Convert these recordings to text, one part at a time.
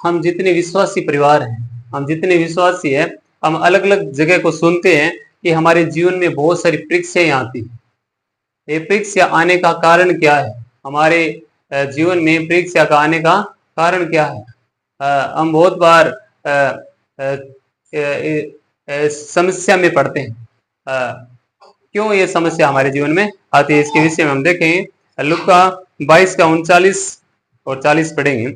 हम जितने विश्वासी परिवार हैं, हम जितने विश्वासी हैं, हम अलग अलग जगह को सुनते हैं कि हमारे जीवन में बहुत सारी परीक्षाएं आती हैं। ये परीक्षा आने का कारण क्या है? हमारे जीवन में परीक्षा का आने का कारण क्या है? हम बहुत बार समस्या में पड़ते हैं। क्यों ये समस्या हमारे जीवन में आती है, इसके विषय में हम देखें। लुका 22 का 39 और 40 पढ़ेंगे।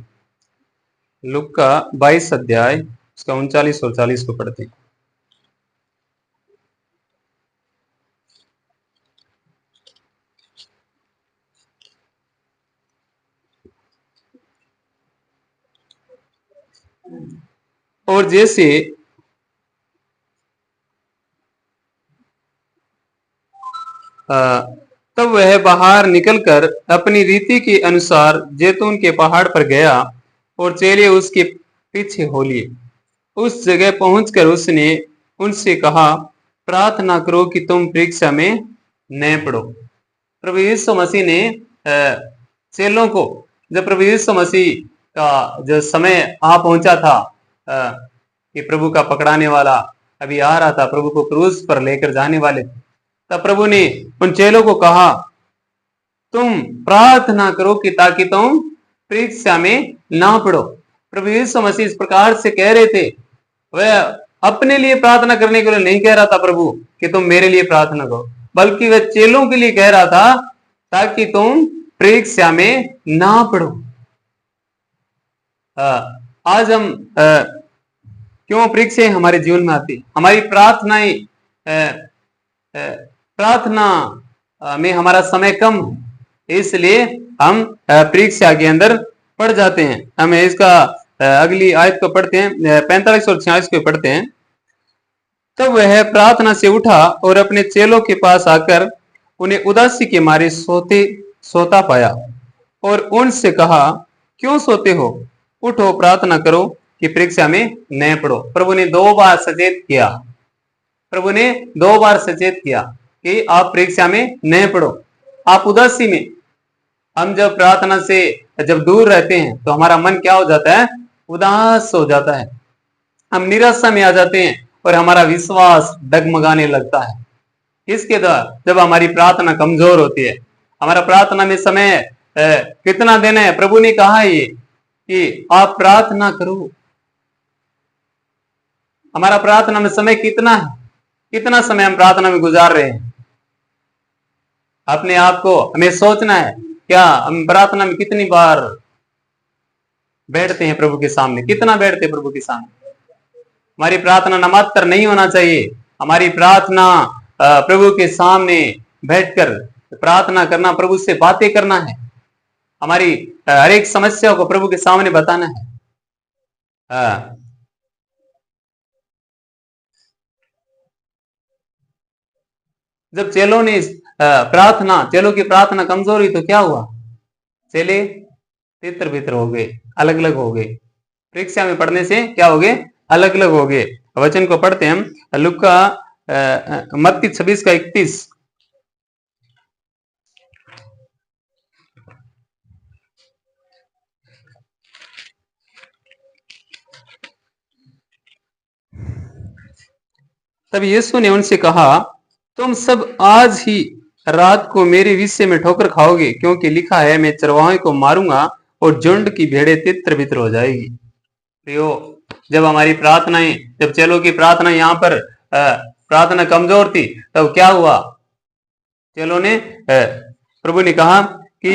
लुका 22 अध्याय उसका 39 और 40 को पढ़ते हैं। और जैसे तब वह बाहर निकलकर अपनी रीति के अनुसार जैतून के पहाड़ पर गया और चेले उसके पीछे हो लिए। उस जगह पहुंचकर उसने उनसे कहा, प्रार्थना करो कि तुम परीक्षा में न पड़ो। प्रभु यीशु मसीह ने चेलों को, जब प्रभु यीशु मसीह का जो समय आ पहुंचा था कि प्रभु का पकड़ाने वाला अभी आ रहा था, प्रभु को क्रूस पर लेकर जाने वाले थे, तब प्रभु ने उन चेलों को कहा, तुम प्रार्थना करो कि ताकि तुम परीक्षा में ना पड़ो। प्रभु यीशु मसीह इस प्रकार से कह रहे थे। वह अपने लिए प्रार्थना करने के लिए नहीं कह रहा था प्रभु कि तुम मेरे लिए प्रार्थना करो, बल्कि वह चेलों के लिए कह रहा था ताकि तुम परीक्षा में ना पड़ो। आज हम क्यों परीक्षाएं हमारे जीवन में आती? हमारी प्रार्थनाएं, प्रार्थना में हमारा समय कम है, इसलिए हम परीक्षा के अंदर पड़ जाते हैं। हमें इसका अगली आयत को पढ़ते हैं, 45 और 46 को पढ़ते हैं। तब वह प्रार्थना से उठा और अपने चेलों के पास आकर उन्हें उदासी के मारे सोता पाया और उनसे कहा, क्यों सोते हो? उठो, प्रार्थना करो कि परीक्षा में न पड़ो। प्रभु ने 2 बार सचेत किया। प्रभु ने 2 बार सचेत किया कि आप परीक्षा में न पड़ो, आप उदासी में। हम जब प्रार्थना से जब दूर रहते हैं तो हमारा मन क्या हो जाता है? उदास हो जाता है। हम निराशा में आ जाते हैं और हमारा विश्वास डगमगाने लगता है। किसके द्वारा? जब हमारी प्रार्थना कमजोर होती है। हमारा प्रार्थना में समय कितना देना है? प्रभु ने कहा ये कि आप प्रार्थना करो। हमारा प्रार्थना में समय कितना है? कितना समय हम प्रार्थना में गुजार रहे हैं? अपने आप को हमें सोचना है, क्या हम प्रार्थना में कितनी बार बैठते हैं प्रभु के सामने? कितना बैठते हैं प्रभु के सामने? हमारी प्रार्थना नामात्र नहीं होना चाहिए। हमारी प्रार्थना प्रभु के सामने बैठकर प्रार्थना करना, प्रभु से बातें करना है। हमारी हर एक समस्या को प्रभु के सामने बताना है। जब चेलों ने चेलों की प्रार्थना कमजोर हुई तो क्या हुआ? चेले तितर बितर हो गए, अलग अलग हो गए। परीक्षा में पढ़ने से क्या हो गए? अलग अलग हो गए। वचन को पढ़ते हैं हम, लुका मत्ती 26 का 31। तब यीशु ने उनसे कहा, तुम सब आज ही रात को मेरे विषय में ठोकर खाओगे, क्योंकि लिखा है, मैं चरवाहे को मारूंगा और झुंड की भेड़ें तितर बितर हो जाएगी। प्रियो, जब हमारी प्रार्थनाएं, जब चेलों की प्रार्थना यहाँ पर प्रार्थना कमजोर थी, तब क्या हुआ? चेलों ने, प्रभु ने कहा कि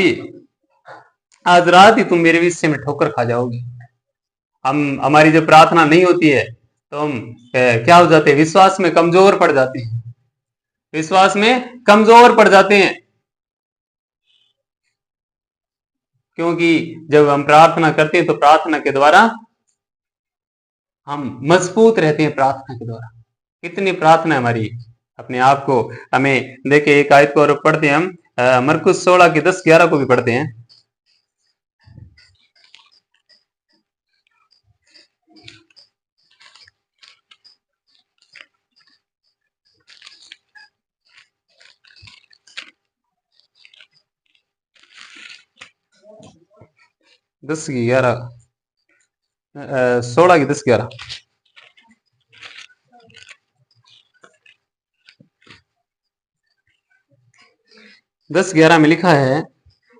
आज रात ही तुम मेरे विषय में ठोकर खा जाओगे। हमारी जब प्रार्थना नहीं होती है तो हम क्या हो जाते हैं? विश्वास में कमजोर पड़ जाते हैं। विश्वास में कमजोर पड़ जाते हैं, क्योंकि जब हम प्रार्थना करते हैं तो प्रार्थना के द्वारा हम मजबूत रहते हैं। प्रार्थना के द्वारा कितनी प्रार्थना है हमारी, अपने आप को हमें देखे। एक आयत को और पढ़ते हैं हम, मरकुस 16 के 10-11 को भी पढ़ते हैं। दस 11। 16 की 10-11। 10-11 में लिखा है,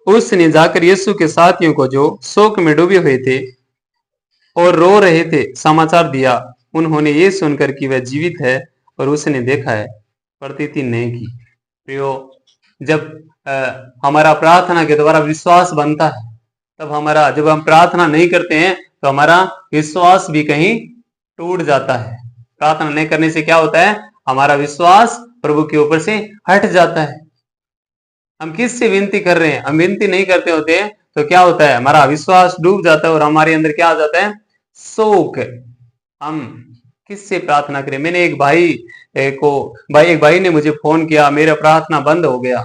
उसने जाकर यीशु के साथियों को जो शोक में डूबे हुए थे और रो रहे थे समाचार दिया। उन्होंने ये सुनकर कि वह जीवित है और उसने देखा है, प्रतीति नहीं की। प्रियो, जब हमारा प्रार्थना के द्वारा विश्वास बनता है, तब हमारा, जब हम प्रार्थना नहीं करते हैं तो हमारा विश्वास भी कहीं टूट जाता है। प्रार्थना नहीं करने से क्या होता है, हमारा विश्वास प्रभु के ऊपर से हट जाता है। हम किससे विनती कर रहे हैं, हम विनती नहीं करते होते हैं तो क्या होता है, हमारा विश्वास डूब जाता है और हमारे अंदर क्या आ जाता है, शोक। हम किससे प्रार्थना करें। मैंने एक एक भाई ने मुझे फोन किया, मेरा प्रार्थना बंद हो गया,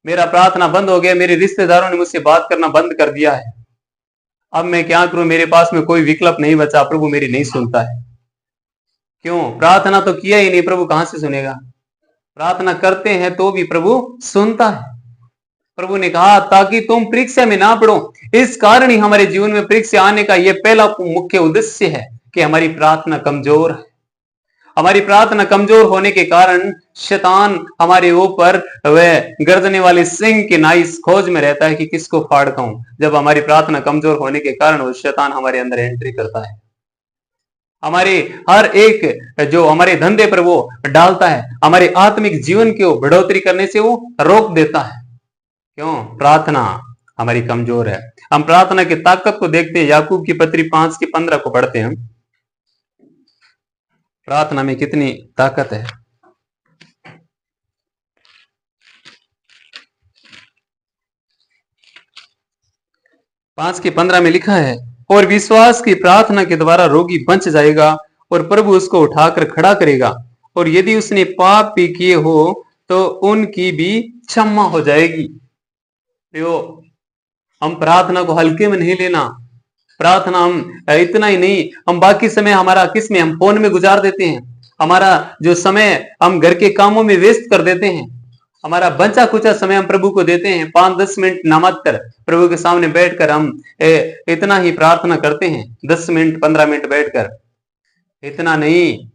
मेरा प्रार्थना बंद हो गया, मेरे रिश्तेदारों ने मुझसे बात करना बंद कर दिया है, अब मैं क्या करूं, मेरे पास में कोई विकल्प नहीं बचा, प्रभु मेरी नहीं सुनता है। क्यों? प्रार्थना तो किया ही नहीं, प्रभु कहां से सुनेगा। प्रार्थना करते हैं तो भी प्रभु सुनता है। प्रभु ने कहा ताकि तुम परीक्षा में ना पड़ो। इस कारण ही हमारे जीवन में परीक्षा आने का यह पहला मुख्य उद्देश्य है कि हमारी प्रार्थना कमजोर है। हमारी प्रार्थना कमजोर होने के कारण शैतान हमारे ऊपर वह गर्जने वाले सिंह की नाई खोज में रहता है कि किसको फाड़ खाऊं। जब हमारी प्रार्थना कमजोर होने के कारण वो शैतान हमारे अंदर एंट्री करता है, हमारे हर एक जो हमारे धंधे पर वो डालता है, हमारे आत्मिक जीवन की बढ़ोतरी करने से वो रोक देता है। क्यों? प्रार्थना हमारी कमजोर है। हम प्रार्थना की ताकत को देखते हैं, याकूब की पत्री 5:15 को पढ़ते हैं। प्रार्थना में कितनी ताकत है। 5:15 में लिखा है, और विश्वास की प्रार्थना के द्वारा रोगी बच जाएगा और प्रभु उसको उठाकर खड़ा करेगा, और यदि उसने पाप भी किए हो तो उनकी भी क्षमा हो जाएगी। तो हम प्रार्थना को हल्के में नहीं लेना। प्रार्थना हम इतना ही नहीं, हम बाकी समय हमारा किसमें, हम फोन में गुजार देते हैं। हमारा जो समय हम घर के कामों में व्यस्त कर देते हैं, हमारा बचा कुचा समय हम प्रभु को देते हैं। 5-10 मिनट नामात्र प्रभु के सामने बैठकर हम इतना ही प्रार्थना करते हैं, 10 मिनट 15 मिनट बैठकर। इतना नहीं,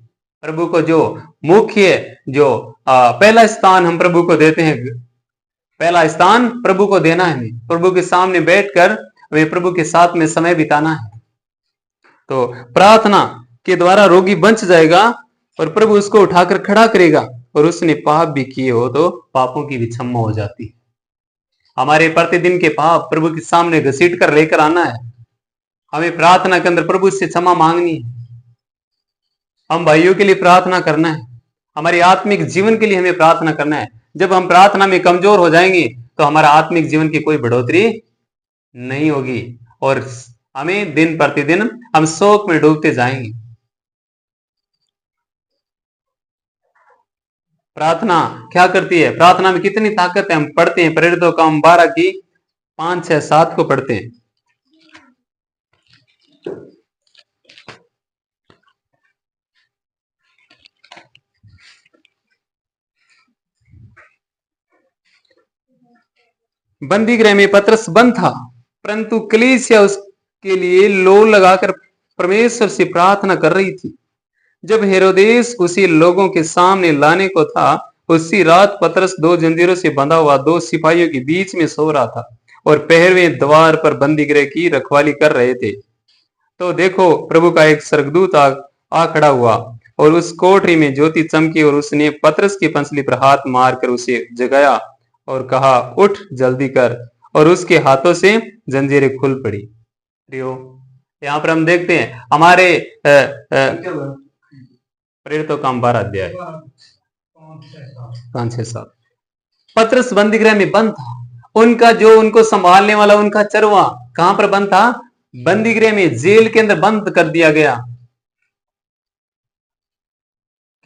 प्रभु को जो मुख्य जो पहला स्थान हम प्रभु को देते हैं, पहला स्थान प्रभु को देना है। प्रभु के सामने बैठकर वे प्रभु के साथ में समय बिताना है। तो प्रार्थना के द्वारा रोगी बच जाएगा और प्रभु उसको उठाकर खड़ा करेगा, और उसने पाप भी किए हो तो पापों की भी क्षमा हो जाती है। हमारे प्रतिदिन के पाप प्रभु के सामने घसीट कर लेकर आना है। हमें प्रार्थना के अंदर प्रभु से क्षमा मांगनी है। हम भाइयों के लिए प्रार्थना करना है, हमारे आत्मिक जीवन के लिए हमें प्रार्थना करना है। जब हम प्रार्थना में कमजोर हो जाएंगे तो हमारा आत्मिक जीवन की कोई बढ़ोतरी नहीं होगी और हमें दिन प्रतिदिन हम शोक में डूबते जाएंगे। प्रार्थना क्या करती है? प्रार्थना में कितनी ताकत है। हम पढ़ते हैं प्रेरितों का 12 की 5, 6, 7 को पढ़ते हैं। बंदी गृह में पतरस बंद था, परंतु कलीसिया उसके लिए लोल लगाकर परमेश्वर से प्रार्थना कर रही थी। जब हेरोदेस उसी लोगों के सामने लाने को था, उसी रात पतरस 2 जंजीरों से बंधा हुआ 2 सिपाहियों के बीच में सो रहा था और 11वें द्वार पर बंदी गृह की रखवाली कर रहे थे। तो देखो, प्रभु का एक स्वर्गदूत आ खड़ा हुआ और उस कोठरी में ज्योति चमकी, और उसने पतरस की पंसली पर हाथ मारकर उसे जगाया और कहा, उठ जल्दी कर। और उसके हाथों से जंजीरें खुल पड़ी। यहाँ पर हम देखते हैं हमारे प्रेरितों का 12 अध्याय 5, 6, 7। पतरस बंदी गृह में बंद था। उनका जो उनको संभालने वाला उनका चरवा कहां पर बंद था? बंदी गृह में, जेल के अंदर बंद कर दिया गया।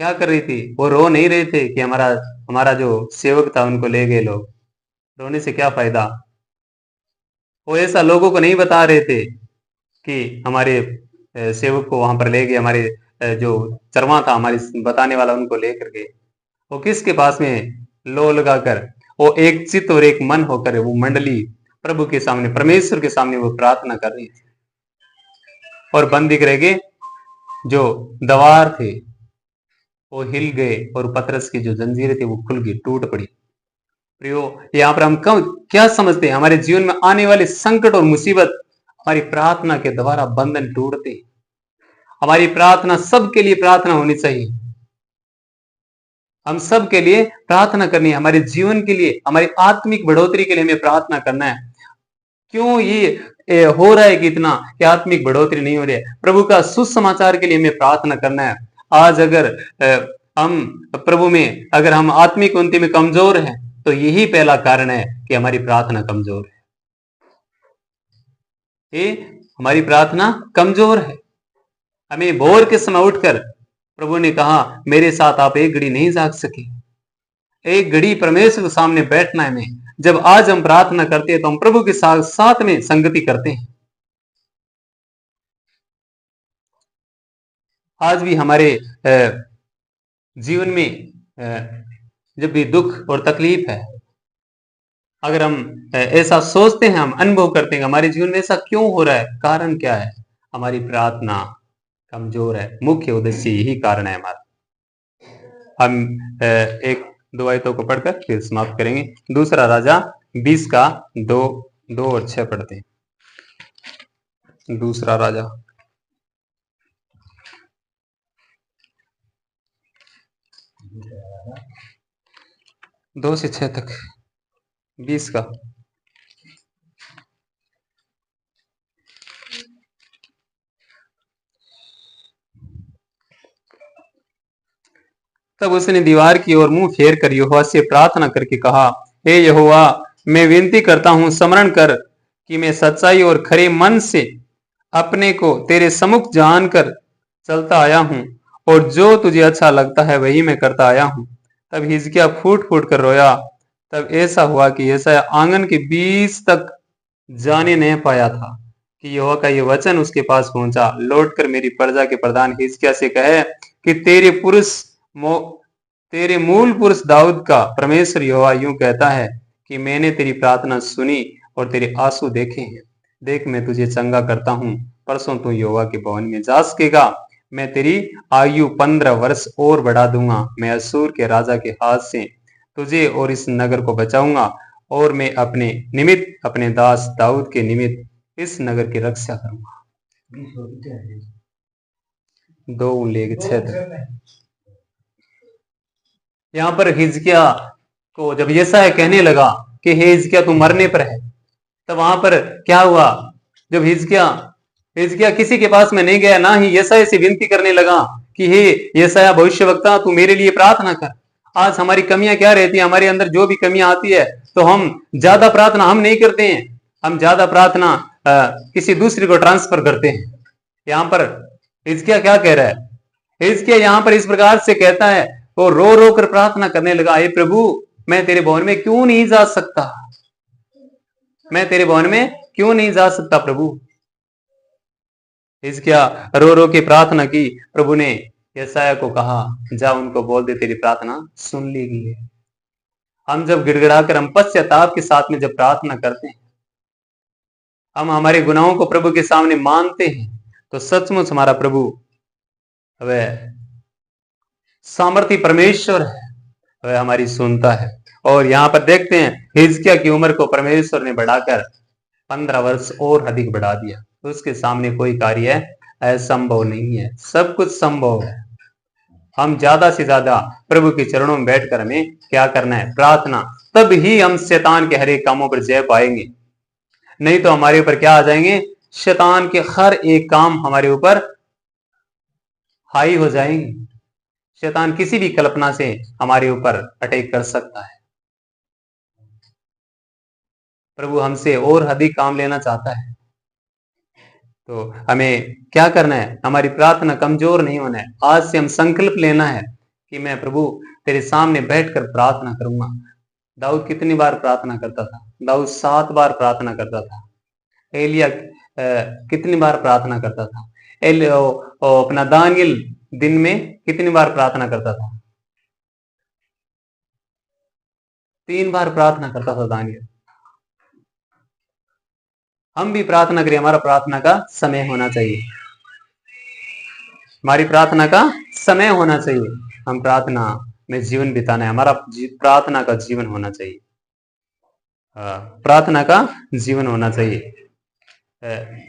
क्या कर रही थी वो? रो नहीं रहे थे कि हमारा जो सेवक था उनको ले गए लोग। रोने से क्या फायदा? वो ऐसा लोगों को नहीं बता रहे थे कि हमारे सेवक को वहां पर ले गए, हमारे जो चरवा था हमारे बताने वाला उनको लेकर गए। वो किसके पास में लो लगाकर, वो एक चित्त और एक मन होकर वो मंडली प्रभु के सामने, परमेश्वर के सामने वो प्रार्थना कर रही थी। और बंदी रह गए। जो दवार थे वो हिल गए और पतरस की जो जंजीरें थी वो खुल गई, टूट पड़ी। प्रियो, यहाँ पर हम क्या समझते हैं? हमारे जीवन में आने वाले संकट और मुसीबत हमारी प्रार्थना के द्वारा बंधन टूटते। हमारी प्रार्थना सबके लिए प्रार्थना होनी चाहिए। हम सब के लिए प्रार्थना करनी है, हमारे जीवन के लिए, हमारी आत्मिक बढ़ोतरी के लिए हमें प्रार्थना करना है। क्यों ये हो रहा है कि इतना कि आत्मिक बढ़ोतरी नहीं हो रही है? प्रभु का सुसमाचार के लिए हमें प्रार्थना करना है। आज अगर हम प्रभु में, अगर हम आत्मिक उन्नति में कमजोर हैं, तो यही पहला कारण है कि हमारी प्रार्थना कमजोर है। ये हमारी प्रार्थना कमजोर है। हमें भोर के समय उठकर प्रभु ने कहा, मेरे साथ आप एक घड़ी नहीं जाग सके। एक घड़ी परमेश्वर के सामने बैठना है हमें। जब आज हम प्रार्थना करते हैं तो हम प्रभु के साथ साथ में संगति करते हैं। आज भी हमारे जीवन में जब भी दुख और तकलीफ है, अगर हम ऐसा सोचते हैं, हम अनुभव करते हैं हमारे जीवन में ऐसा क्यों हो रहा है, कारण क्या है? हमारी प्रार्थना कमजोर है। मुख्य उद्देश्य यही कारण है हमारा। हम एक दो आयतों को पढ़कर फिर समाप्त करेंगे। दूसरा राजा 20 का 2 और 6 पढ़ते हैं। दूसरा राजा 2 से 6 तक, 20 का। तब उसने दीवार की ओर मुंह फेर कर यहोवा से प्रार्थना करके कहा, हे यहोवा, मैं विनती करता हूं, स्मरण कर कि मैं सच्चाई और खरे मन से अपने को तेरे सम्मुख जानकर चलता आया हूं, और जो तुझे अच्छा लगता है वही मैं करता आया हूं। तब हिजकिय्याह फूट फूट कर रोया। तब ऐसा हुआ कि यशायाह आंगन के बीच तक जाने नहीं पाया था कि यहोवा का यह वचन उसके पास पहुंचा, लौटकर मेरी प्रजा के प्रधान हिजकिय्याह से कहे कि तेरे मूल पुरुष दाऊद का परमेश्वर यहोवा यूं कहता है कि मैंने तेरी प्रार्थना सुनी और तेरे आंसू देखे हैं। देख, मैं तुझे चंगा करता हूं, परसों तू यहोवा के भवन में जा सकेगा। मैं तेरी आयु 15 वर्ष और बढ़ा दूंगा। मैं असूर के राजा के हाथ से तुझे और इस नगर को बचाऊंगा, और मैं अपने निमित्त, अपने दास दाऊद के निमित्त इस नगर की रक्षा करूंगा। 2:6। यहाँ पर हिजकिय्याह को जब यशायाह कहने लगा कि हे हिजकिय्याह तू मरने पर है, तब वहां पर क्या हुआ? जब हिजकिय्याह किसी के पास में नहीं गया, ना ही यशायाह से विनती करने लगा कि हे यशायाह भविष्यवक्ता, तू मेरे लिए प्रार्थना कर। आज हमारी कमियां क्या रहती है? हमारे अंदर जो भी कमियां आती है तो हम ज्यादा प्रार्थना हम नहीं करते हैं, हम ज्यादा प्रार्थना किसी दूसरे को ट्रांसफर करते हैं। यहाँ पर हिजकिय्याह क्या कह रहा है? हिजकिय्याह यहाँ पर इस प्रकार से कहता है, वो रो रो कर प्रार्थना करने लगा, हे प्रभु, मैं तेरे भवन में क्यों नहीं जा सकता? मैं तेरे भवन में क्यों नहीं जा सकता प्रभु? हिजकिय्याह रो रो के प्रार्थना की। प्रभु ने यशायाह को कहा, जा उनको बोल दे तेरी प्रार्थना सुन ली गई है। हम जब गिड़गिड़ाकर, हम पश्चाताप के साथ में जब प्रार्थना करते हैं, हम हमारे गुनाहों को प्रभु के सामने मानते हैं, तो सचमुच हमारा प्रभु वह सामर्थी परमेश्वर है, वह हमारी सुनता है। और यहाँ पर देखते हैं हिजकिय्याह की उम्र को परमेश्वर ने बढ़ाकर 15 वर्ष और अधिक बढ़ा दिया। तो उसके सामने कोई कार्य असंभव नहीं है, सब कुछ संभव है। हम ज्यादा से ज्यादा प्रभु के चरणों में बैठकर हमें क्या करना है? प्रार्थना। तब ही हम शैतान के हर एक कामों पर जय पाएंगे। नहीं तो हमारे ऊपर क्या आ जाएंगे? शैतान के हर एक काम हमारे ऊपर हाई हो जाएंगे। शैतान किसी भी कल्पना से हमारे ऊपर अटैक कर सकता है। प्रभु हमसे और अधिक काम लेना चाहता है, तो हमें क्या करना है? हमारी प्रार्थना कमजोर नहीं होना है। आज से हम संकल्प लेना है कि मैं प्रभु तेरे सामने बैठकर प्रार्थना करूंगा। दाऊद कितनी बार प्रार्थना करता था? दाऊद 7 बार प्रार्थना करता था। एलिया कितनी बार प्रार्थना करता था? अपना दानियल दिन में कितनी बार प्रार्थना करता था? 3 बार प्रार्थना करता था दानियल। हम भी प्रार्थना करें, हमारा प्रार्थना का समय होना चाहिए। हमारी प्रार्थना का समय होना चाहिए, हम प्रार्थना में जीवन बिताना है, हमारा प्रार्थना का जीवन होना चाहिए, प्रार्थना का जीवन होना चाहिए।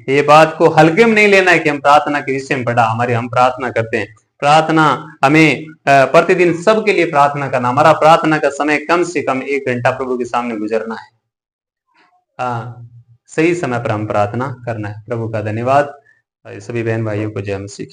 ये बात को हल्के में नहीं लेना है कि हम प्रार्थना के विषय में पढ़ा, हमारी हम प्रार्थना करते हैं, प्रार्थना हमें प्रतिदिन सबके लिए प्रार्थना करना, हमारा प्रार्थना का समय कम से कम 1 घंटा प्रभु के सामने गुजरना है। सही समय पर हम प्रार्थना करना है। प्रभु का धन्यवाद। सभी बहन भाइयों को जय मसीह।